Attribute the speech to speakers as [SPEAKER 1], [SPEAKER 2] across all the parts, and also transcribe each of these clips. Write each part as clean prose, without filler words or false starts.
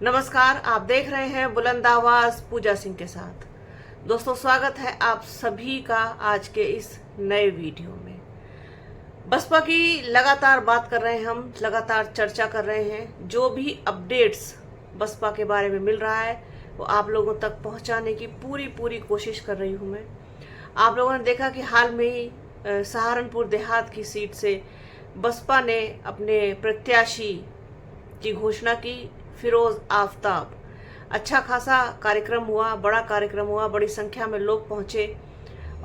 [SPEAKER 1] नमस्कार, आप देख रहे हैं बुलंद आवाज पूजा सिंह के साथ। दोस्तों, स्वागत है आप सभी का आज के इस नए वीडियो में। बसपा की लगातार बात कर रहे हैं, हम लगातार चर्चा कर रहे हैं। जो भी अपडेट्स बसपा के बारे में मिल रहा है वो आप लोगों तक पहुंचाने की पूरी कोशिश कर रही हूं मैं। आप लोगों ने देखा कि हाल में ही सहारनपुर देहात की सीट से बसपा ने अपने प्रत्याशी की घोषणा की, फिरोज आफ्ताब। अच्छा खासा कार्यक्रम हुआ, बड़ा कार्यक्रम हुआ, बड़ी संख्या में लोग पहुंचे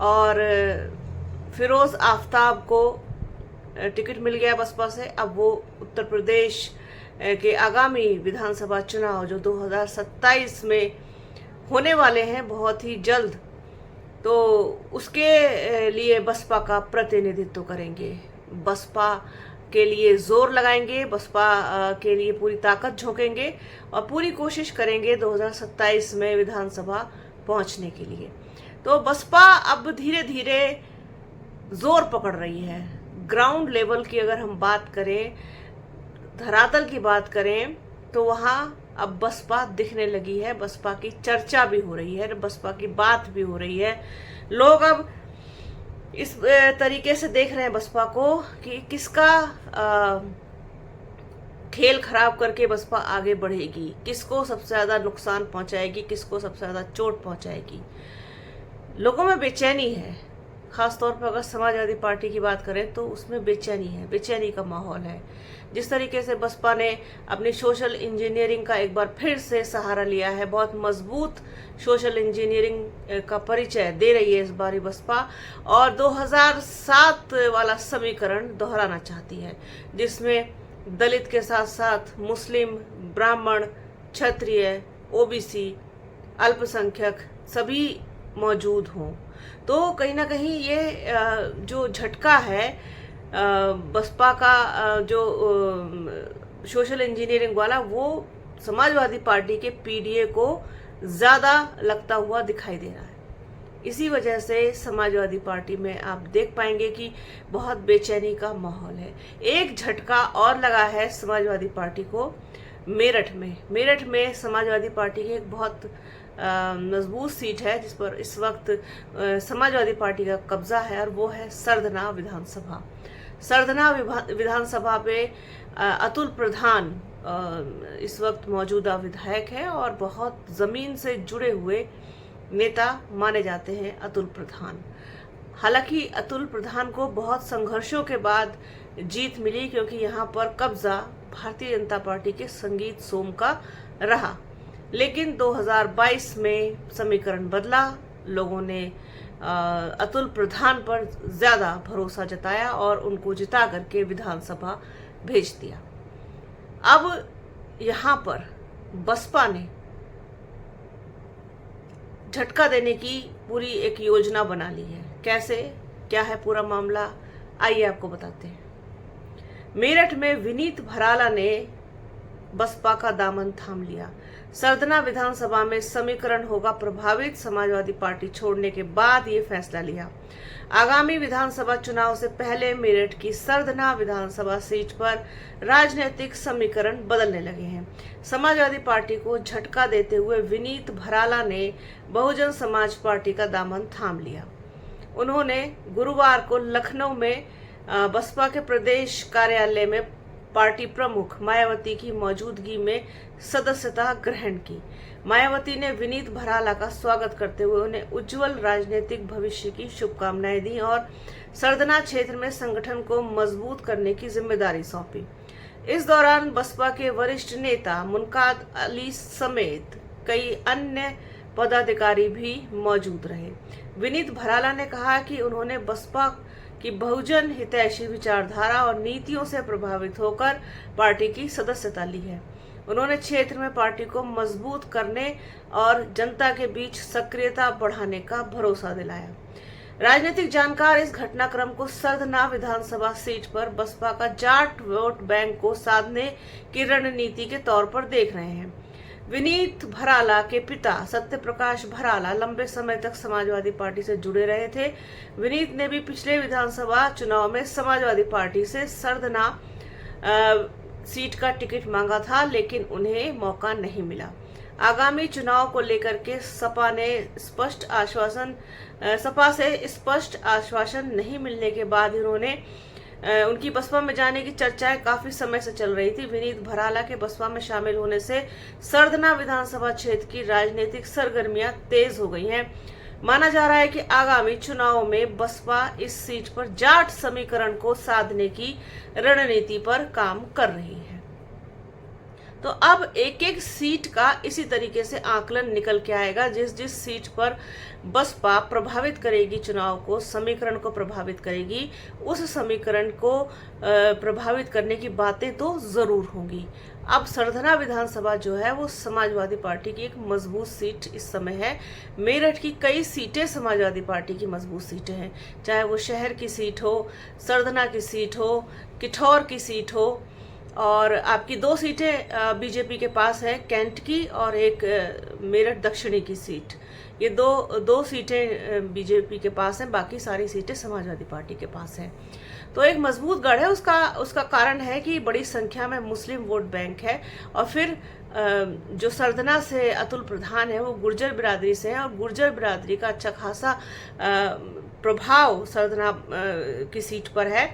[SPEAKER 1] और फिरोज आफ्ताब को टिकट मिल गया बसपा से। अब वो उत्तर प्रदेश के आगामी विधानसभा चुनाव जो 2027 में होने वाले हैं बहुत ही जल्द, तो उसके लिए बसपा का प्रतिनिधित्व करेंगे, बसपा के लिए जोर लगाएंगे, बसपा के लिए पूरी ताकत झोंकेंगे और पूरी कोशिश करेंगे 2027 में विधानसभा पहुंचने के लिए। तो बसपा अब धीरे धीरे जोर पकड़ रही है। ग्राउंड लेवल की अगर हम बात करें, धरातल की बात करें, तो वहां अब बसपा दिखने लगी है, बसपा की चर्चा भी हो रही है, बसपा की बात भी हो रही है। लोग अब इस तरीके से देख रहे हैं बसपा को कि किसका खेल खराब करके बसपा आगे बढ़ेगी, किसको सबसे ज्यादा नुकसान पहुंचाएगी, किसको सबसे ज्यादा चोट पहुंचाएगी। लोगों में बेचैनी है, खासतौर पर अगर समाजवादी पार्टी की बात करें तो उसमें बेचैनी है, बेचैनी का माहौल है। जिस तरीके से बसपा ने अपनी सोशल इंजीनियरिंग का एक बार फिर से सहारा लिया है, बहुत मजबूत सोशल इंजीनियरिंग का परिचय दे रही है इस बारी बसपा, और 2007 वाला समीकरण दोहराना चाहती है, जिसमें दलित के साथ साथ मुस्लिम, ब्राह्मण, क्षत्रिय, ओबीसी, अल्पसंख्यक सभी मौजूद हों। तो कहीं ना कहीं ये जो झटका है बसपा का, जो सोशल इंजीनियरिंग वाला, वो समाजवादी पार्टी के पीडीए को ज्यादा लगता हुआ दिखाई दे रहा है। इसी वजह से समाजवादी पार्टी में आप देख पाएंगे कि बहुत बेचैनी का माहौल है। एक झटका और लगा है समाजवादी पार्टी को मेरठ में समाजवादी पार्टी की एक बहुत मजबूत सीट है जिस पर इस वक्त समाजवादी पार्टी का कब्जा है, और वो है सरधना विधानसभा। सरधना विधानसभा पे अतुल प्रधान इस वक्त मौजूदा विधायक है और बहुत जमीन से जुड़े हुए नेता माने जाते हैं अतुल प्रधान। हालांकि अतुल प्रधान को बहुत संघर्षों के बाद जीत मिली, क्योंकि यहाँ पर कब्जा भारतीय जनता पार्टी के संगीत सोम का रहा। लेकिन 2022 में समीकरण बदला, लोगों ने अतुल प्रधान पर ज्यादा भरोसा जताया और उनको जिता करके विधानसभा भेज दिया। अब यहाँ पर बसपा ने झटका देने की पूरी एक योजना बना ली है। कैसे, क्या है पूरा मामला, आइए आपको बताते हैं। मेरठ में विनीत भराला ने बसपा का दामन थाम लिया। सरधना विधानसभा में समीकरण होगा प्रभावित, समाजवादी पार्टी छोड़ने के बाद ये फैसला लिया। आगामी विधानसभा चुनाव से पहले मेरठ की सरधना विधानसभा सीट पर राजनीतिक समीकरण बदलने लगे हैं। समाजवादी पार्टी को झटका देते हुए विनीत भराला ने बहुजन समाज पार्टी का दामन थाम लिया। उन्होंने गुरुवार को लखनऊ में बसपा के प्रदेश कार्यालय में पार्टी प्रमुख मायावती की मौजूदगी में सदस्यता ग्रहण की। मायावती ने विनीत भराला का स्वागत करते हुए उन्हें उज्जवल राजनीतिक भविष्य की शुभकामनाएं दी और सरधना क्षेत्र में संगठन को मजबूत करने की जिम्मेदारी सौंपी। इस दौरान बसपा के वरिष्ठ नेता मुनकाद अली समेत कई अन्य पदाधिकारी भी मौजूद रहे। विनीत भराला ने कहा कि उन्होंने बसपा की बहुजन हितैषी विचारधारा और नीतियों से प्रभावित होकर पार्टी की सदस्यता ली है। उन्होंने क्षेत्र में पार्टी को मजबूत करने और जनता के बीच सक्रियता बढ़ाने का भरोसा दिलाया। राजनीतिक जानकार इस घटनाक्रम को सरधना विधानसभा सीट पर बसपा का जाट वोट बैंक को साधने की रणनीति के तौर पर देख रहे हैं। विनीत भराला के पिता सत्यप्रकाश भराला लंबे समय तक समाजवादी पार्टी से जुड़े रहे थे। विनीत ने भी पिछले विधानसभा चुनाव में समाजवादी पार्टी से सरधना सीट का टिकट मांगा था, लेकिन उन्हें मौका नहीं मिला। आगामी चुनाव को लेकर के सपा से स्पष्ट आश्वासन नहीं मिलने के बाद उनकी बसपा में जाने की चर्चाएं काफी समय से चल रही थी। विनीत भराला के बसपा में शामिल होने से सरधना विधानसभा क्षेत्र की राजनीतिक सरगर्मियां तेज हो गई हैं। माना जा रहा है कि आगामी चुनाव में बसपा इस सीट पर जाट समीकरण को साधने की रणनीति पर काम कर रही है। तो अब एक एक सीट का इसी तरीके से आकलन निकल के आएगा। जिस जिस सीट पर बसपा प्रभावित करेगी चुनाव को, समीकरण को प्रभावित करेगी, उस समीकरण को प्रभावित करने की बातें तो जरूर होंगी। अब सरधना विधानसभा जो है वो समाजवादी पार्टी की एक मजबूत सीट इस समय है। मेरठ की कई सीटें समाजवादी पार्टी की मजबूत सीटें हैं, चाहे वो शहर की सीट हो, सरधना की सीट हो, किठौर की सीट हो, और आपकी 2 सीटें बीजेपी के पास है, कैंट की और एक मेरठ दक्षिणी की सीट। ये दो सीटें बीजेपी के पास हैं, बाकी सारी सीटें समाजवादी पार्टी के पास हैं। तो एक मजबूत गढ़ है। उसका कारण है कि बड़ी संख्या में मुस्लिम वोट बैंक है, और फिर जो सरधना से अतुल प्रधान है वो गुर्जर बिरादरी से है, और गुर्जर बिरादरी का अच्छा खासा प्रभाव सरधना की सीट पर है।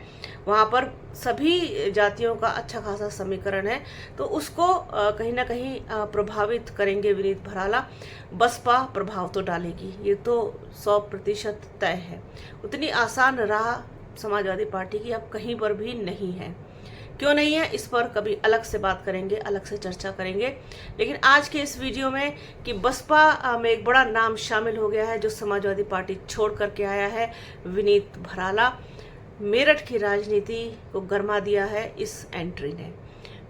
[SPEAKER 1] वहाँ पर सभी जातियों का अच्छा खासा समीकरण है, तो उसको कहीं ना कहीं प्रभावित करेंगे विनीत भराला। बसपा प्रभाव तो डालेगी, ये तो 100% तय है। उतनी आसान राह समाजवादी पार्टी की अब कहीं पर भी नहीं है। क्यों नहीं है, इस पर कभी अलग से बात करेंगे, अलग से चर्चा करेंगे। लेकिन आज के इस वीडियो में कि बसपा में एक बड़ा नाम शामिल हो गया है जो समाजवादी पार्टी छोड़ करके आया है, विनीत भराला। मेरठ की राजनीति को गरमा दिया है इस एंट्री ने।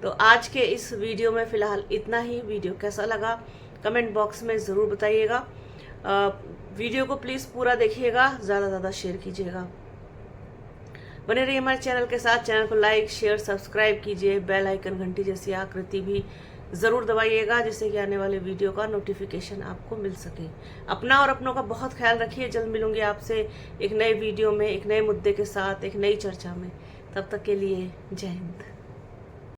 [SPEAKER 1] तो आज के इस वीडियो में फिलहाल इतना ही। वीडियो कैसा लगा कमेंट बॉक्स में ज़रूर बताइएगा। वीडियो को प्लीज़ पूरा देखिएगा, ज़्यादा से ज़्यादा शेयर कीजिएगा। बने रहिए हमारे चैनल के साथ। चैनल को लाइक शेयर सब्सक्राइब कीजिए। बेल आइकन घंटी जैसी आकृति भी ज़रूर दबाइएगा, जिससे कि आने वाले वीडियो का नोटिफिकेशन आपको मिल सके। अपना और अपनों का बहुत ख्याल रखिए। जल्द मिलूंगी आपसे एक नए वीडियो में, एक नए मुद्दे के साथ, एक नई चर्चा में। तब तक के लिए जय हिंद।